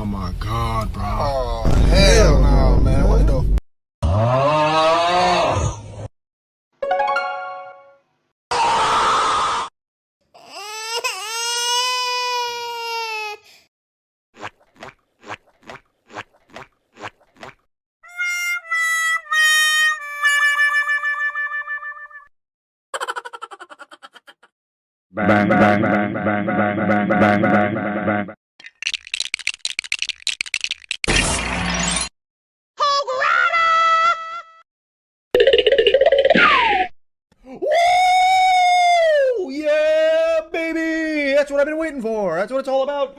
my god, bro. Oh, hell no, man. What the? Bang, bang, bang, bang, bang, bang, bang, bang, bang, bang. Woo! Yeah, baby! That's what I've been waiting for. That's what it's all about.